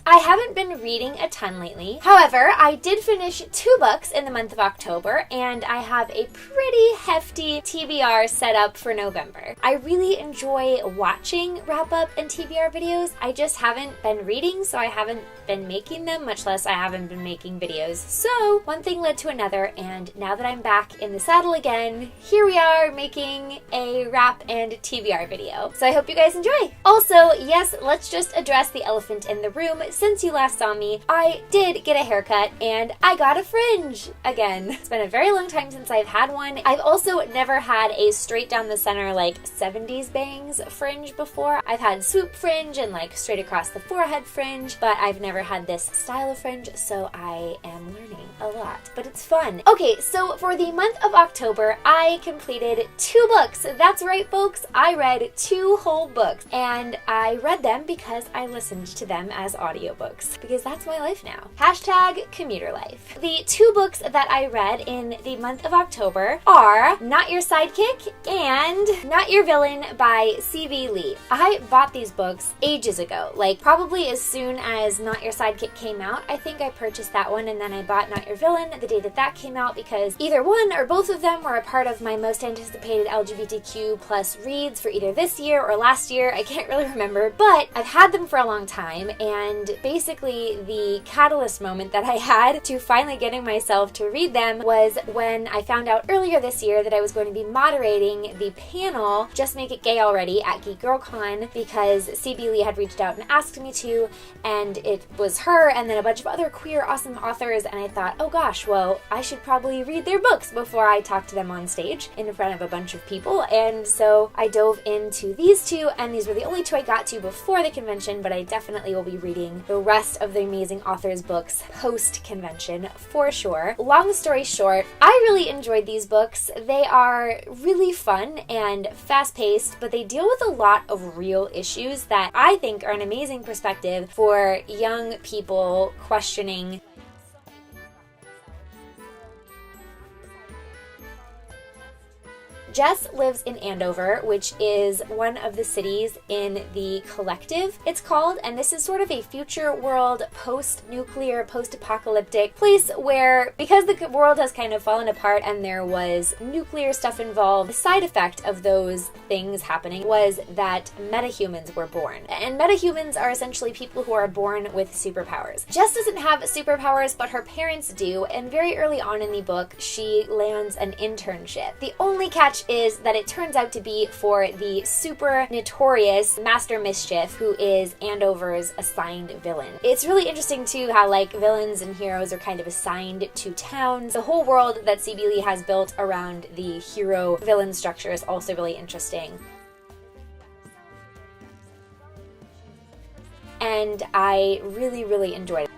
I haven't been reading a ton lately. However, I did finish 2 books in the month of October, and I have a pretty hefty TBR set up for November. I really enjoy watching wrap-up and TBR videos. I just haven't been reading, so I haven't been making them, much less I haven't been making videos. So one thing led to another, and now that I'm back in the saddle again, here we are making a wrap and TBR video. So I hope you guys enjoy. Also, yes, let's just address the elephant in the room. Since you last saw me, I did get a haircut and I got a fringe again. It's been a very long time since I've had one. I've also never had a straight down the center like 70s bangs fringe before. I've had swoop fringe and like straight across the forehead fringe, but I've never had this style of fringe, so I am learning a lot, but it's fun. Okay, so for the month of October, I completed 2 books. That's right, folks. I read 2 whole books, and I read them because I listened to them as audiobooks, because that's my life now. Hashtag commuter life. The 2 books that I read in the month of October are Not Your Sidekick and Not Your Villain by C.B. Lee. I bought these books ages ago, like probably as soon as Not Your Sidekick came out. I think I purchased that one, and then I bought Not Your Villain the day that that came out, because either one or both of them were a part of my most anticipated LGBTQ plus reads for either this year or last year. I can't really remember, but I've had them for a long time, and basically the catalyst moment that I had to finally getting myself to read them was when I found out earlier this year that I was going to be moderating the panel Just Make It Gay Already at Geek Girl Con, because C.B. Lee had reached out and asked me to, and it was her and then a bunch of other queer awesome authors, and I thought, oh gosh, well, I should probably read their books before I talk to them on stage in front of a bunch of people. And so I dove into these 2, and these were the only 2 I got to before the convention, but I definitely will be reading the rest of the amazing authors' books post-convention for sure. Long story short, I really enjoyed these books. They are really fun and fast-paced, but they deal with a lot of real issues that I think are an amazing perspective for young people questioning Jess lives in Andover, which is one of the cities in the Collective, it's called, and this is sort of a future world, post-nuclear, post-apocalyptic place where, because the world has kind of fallen apart and there was nuclear stuff involved, the side effect of those things happening was that metahumans were born. And metahumans are essentially people who are born with superpowers. Jess doesn't have superpowers, but her parents do, and very early on in the book, she lands an internship. The only catch is that it turns out to be for the super notorious Master Mischief, who is Andover's assigned villain. It's really interesting too how like villains and heroes are kind of assigned to towns. The whole world that C.B. Lee has built around the hero-villain structure is also really interesting. And I really, really enjoyed it.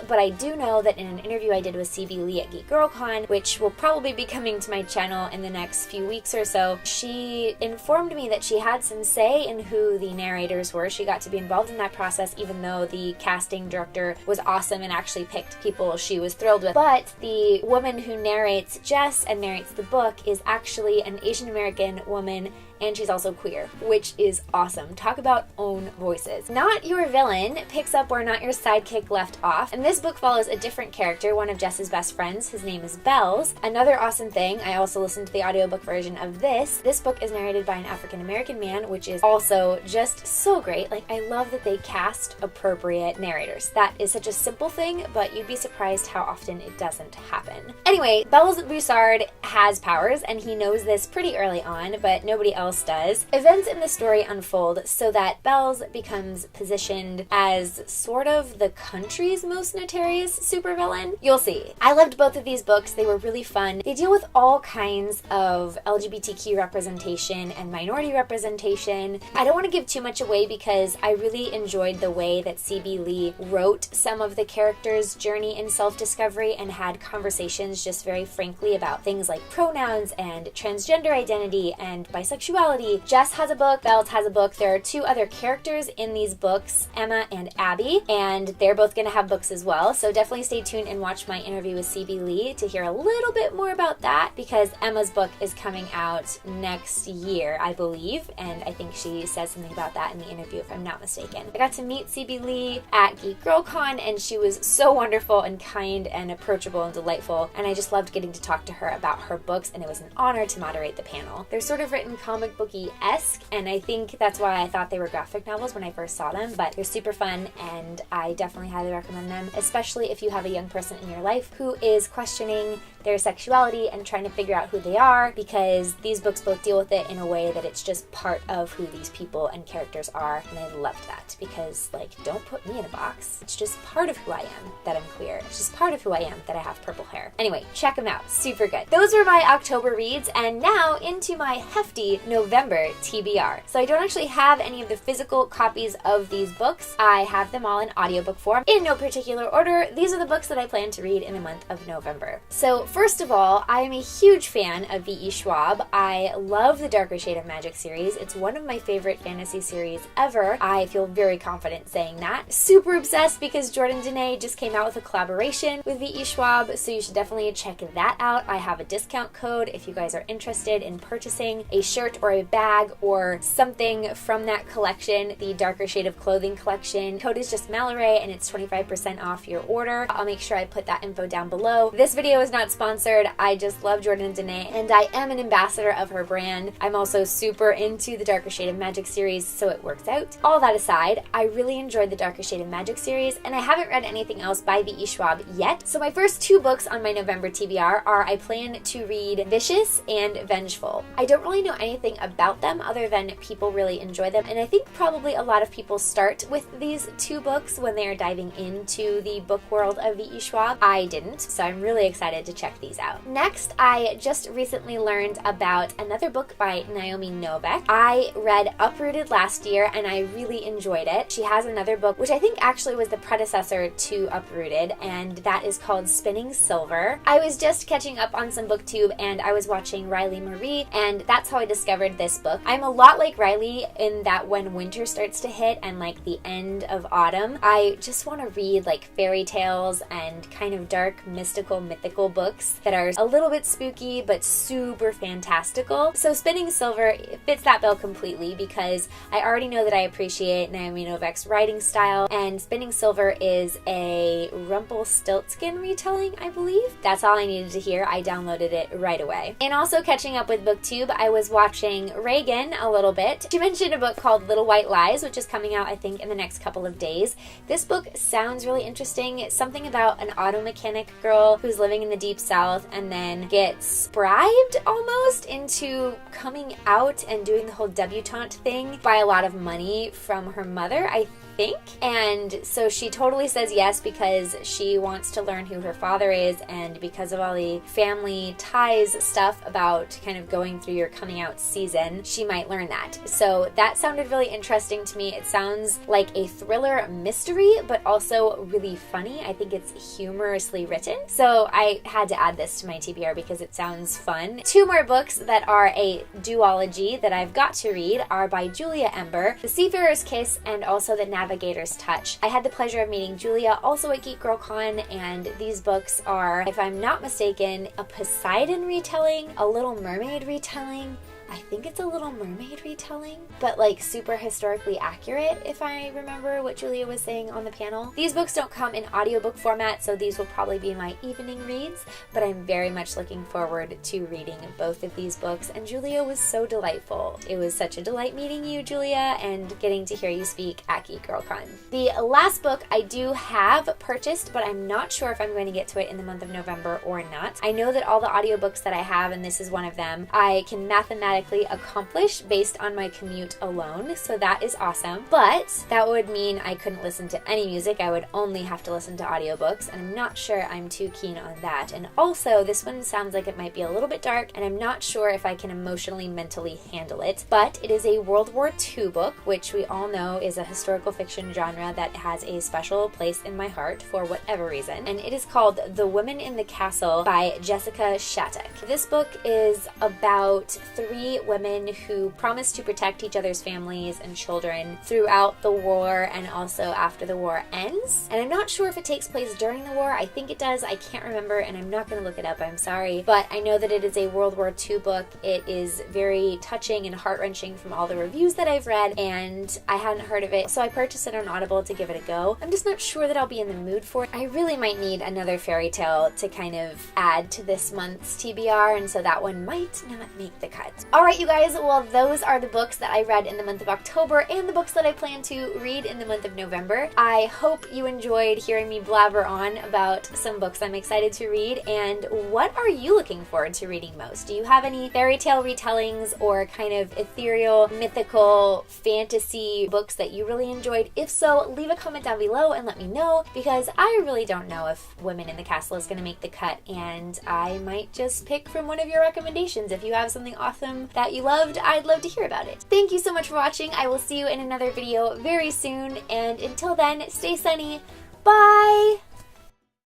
But I do know that in an interview I did with C.B. Lee at Geek Girl Con, which will probably be coming to my channel in the next few weeks or so, she informed me that she had some say in who the narrators were. She got to be involved in that process, even though the casting director was awesome and actually picked people she was thrilled with. But the woman who narrates Jess and narrates the book is actually an Asian American woman, and she's also queer, which is awesome. Talk about own voices. Not Your Villain picks up where Not Your Sidekick left off, and this book follows a different character, one of Jess's best friends. His name is Bells. Another awesome thing, I also listened to the audiobook version of this. This book is narrated by an African-American man, which is also just so great. Like, I love that they cast appropriate narrators. That is such a simple thing, but you'd be surprised how often it doesn't happen. Anyway, Bells Broussard has powers, and he knows this pretty early on, but nobody else does. Events in the story unfold so that Bells becomes positioned as sort of the country's most notorious supervillain. You'll see. I loved both of these books. They were really fun. They deal with all kinds of LGBTQ representation and minority representation. I don't want to give too much away because I really enjoyed the way that C.B. Lee wrote some of the characters' journey in self-discovery and had conversations just very frankly about things like pronouns and transgender identity and bisexuality sexuality. Jess has a book, Belt has a book. There are 2 other characters in these books, Emma and Abby, and they're both going to have books as well. So definitely stay tuned and watch my interview with CB Lee to hear a little bit more about that, because Emma's book is coming out next year, I believe, and I think she says something about that in the interview if I'm not mistaken. I got to meet CB Lee at Geek Girl Con, and she was so wonderful and kind and approachable and delightful, and I just loved getting to talk to her about her books, and it was an honor to moderate the panel. They're sort of written comic booky-esque, and I think that's why I thought they were graphic novels when I first saw them, but they're super fun, and I definitely highly recommend them, especially if you have a young person in your life who is questioning their sexuality and trying to figure out who they are, because these books both deal with it in a way that it's just part of who these people and characters are, and I loved that, because, like, don't put me in a box. It's just part of who I am that I'm queer. It's just part of who I am that I have purple hair. Anyway, check them out. Super good. Those were my October reads, and now into my hefty November TBR. So I don't actually have any of the physical copies of these books. I have them all in audiobook form. In no particular order, these are the books that I plan to read in the month of November. So first of all, I am a huge fan of V.E. Schwab. I love the Darker Shade of Magic series. It's one of my favorite fantasy series ever. I feel very confident saying that. Super obsessed because Jordan Dene just came out with a collaboration with V.E. Schwab, so you should definitely check that out. I have a discount code if you guys are interested in purchasing a shirt or a bag or something from that collection, the Darker Shade of Clothing collection. Code is just Mallory, and it's 25% off your order. I'll make sure I put that info down below. This video is not sponsored. I just love Jordan Dene, and I am an ambassador of her brand. I'm also super into the Darker Shade of Magic series, so it works out. All that aside, I really enjoyed the Darker Shade of Magic series, and I haven't read anything else by V.E. Schwab yet. So my first 2 books on my November TBR are I plan to read Vicious and Vengeful. I don't really know anything about them other than people really enjoy them, and I think probably a lot of people start with these 2 books when they are diving into the book world of V.E. Schwab. I didn't, so I'm really excited to check these out. Next, I just recently learned about another book by Naomi Novik. I read Uprooted last year, and I really enjoyed it. She has another book, which I think actually was the predecessor to Uprooted, and that is called Spinning Silver. I was just catching up on some booktube, and I was watching Riley Marie, and that's how I discovered this book. I'm a lot like Riley in that when winter starts to hit and like the end of autumn, I just want to read like fairy tales and kind of dark, mystical, mythical books that are a little bit spooky but super fantastical. So Spinning Silver fits that bill completely, because I already know that I appreciate Naomi Novik's writing style, and Spinning Silver is a Rumpelstiltskin retelling, I believe. That's all I needed to hear. I downloaded it right away. And also catching up with BookTube, I was watching Reagan a little bit. She mentioned a book called Little White Lies, which is coming out, I think, in the next couple of days. This book sounds really interesting. It's something about an auto mechanic girl who's living in the Deep South and then gets bribed almost into coming out and doing the whole debutante thing by a lot of money from her mother, I think. And so she totally says yes because she wants to learn who her father is, and because of all the family ties stuff about kind of going through your coming out season, she might learn that. So that sounded really interesting to me. It sounds like a thriller mystery, but also really funny. I think it's humorously written. So I had to add this to my TBR because it sounds fun. 2 more books that are a duology that I've got to read are by Julia Ember, The Seafarer's Kiss, and also The Navigator's Touch. I had the pleasure of meeting Julia also at Geek Girl Con, and these books are, if I'm not mistaken, a Poseidon retelling, a Little Mermaid retelling. I think it's a Little Mermaid retelling, but like super historically accurate, if I remember what Julia was saying on the panel. These books don't come in audiobook format, so these will probably be my evening reads, but I'm very much looking forward to reading both of these books, and Julia was so delightful. It was such a delight meeting you, Julia, and getting to hear you speak at Geek Girl Con. The last book I do have purchased, but I'm not sure if I'm going to get to it in the month of November or not. I know that all the audiobooks that I have, and this is one of them, I can mathematically accomplish based on my commute alone, so that is awesome. But that would mean I couldn't listen to any music. I would only have to listen to audiobooks, and I'm not sure I'm too keen on that. And also, this one sounds like it might be a little bit dark, and I'm not sure if I can emotionally, mentally handle it. But it is a World War II book, which we all know is a historical fiction genre that has a special place in my heart for whatever reason. And it is called The Women in the Castle by Jessica Shattuck. This book is about 3 three women who promise to protect each other's families and children throughout the war and also after the war ends. And I'm not sure if it takes place during the war. I think it does. I can't remember, and I'm not going to look it up. I'm sorry. But I know that it is a World War II book. It is very touching and heart-wrenching from all the reviews that I've read, and I hadn't heard of it, so I purchased it on Audible to give it a go. I'm just not sure that I'll be in the mood for it. I really might need another fairy tale to kind of add to this month's TBR, and so that one might not make the cut. Alright, you guys, well, those are the books that I read in the month of October and the books that I plan to read in the month of November. I hope you enjoyed hearing me blabber on about some books I'm excited to read, and what are you looking forward to reading most? Do you have any fairy tale retellings or kind of ethereal, mythical, fantasy books that you really enjoyed? If so, leave a comment down below and let me know, because I really don't know if Women in the Castle is going to make the cut, and I might just pick from one of your recommendations. If you have something awesome that you loved, I'd love to hear about it. Thank you so much for watching. I will see you in another video very soon, and until then, stay sunny. Bye!